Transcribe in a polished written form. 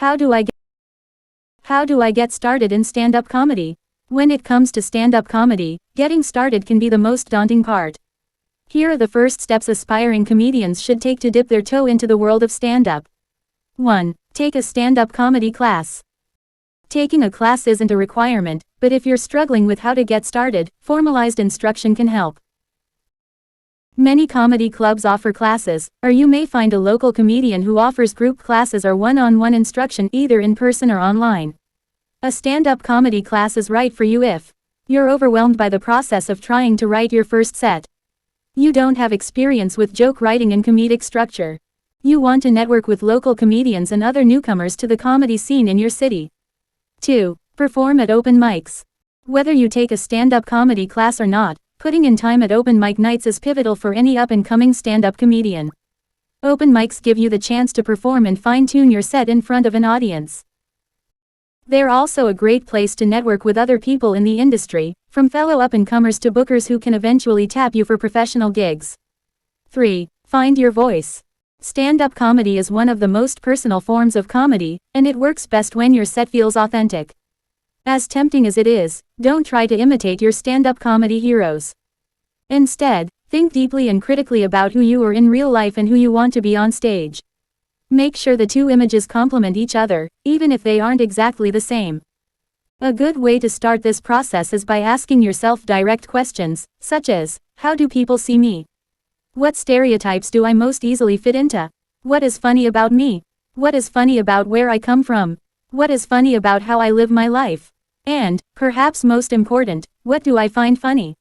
How do I get started in stand-up comedy? When it comes to stand-up comedy, getting started can be the most daunting part. Here are the first steps aspiring comedians should take to dip their toe into the world of stand-up. 1. Take a stand-up comedy class. Taking a class isn't a requirement, but if you're struggling with how to get started, formalized instruction can help. Many comedy clubs offer classes, or you may find a local comedian who offers group classes or one-on-one instruction either in person or online. A stand-up comedy class is right for you if you're overwhelmed by the process of trying to write your first set. You don't have experience with joke writing and comedic structure. You want to network with local comedians and other newcomers to the comedy scene in your city. 2. Perform at open mics. Whether you take a stand-up comedy class or not, putting in time at open mic nights is pivotal for any up-and-coming stand-up comedian. Open mics give you the chance to perform and fine-tune your set in front of an audience. They're also a great place to network with other people in the industry, from fellow up-and-comers to bookers who can eventually tap you for professional gigs. 3. Find your voice. Stand-up comedy is one of the most personal forms of comedy, and it works best when your set feels authentic. As tempting as it is, don't try to imitate your stand-up comedy heroes. Instead, think deeply and critically about who you are in real life and who you want to be on stage. Make sure the two images complement each other, even if they aren't exactly the same. A good way to start this process is by asking yourself direct questions, such as, how do people see me? What stereotypes do I most easily fit into? What is funny about me? What is funny about where I come from? What is funny about how I live my life? And, perhaps most important, what do I find funny?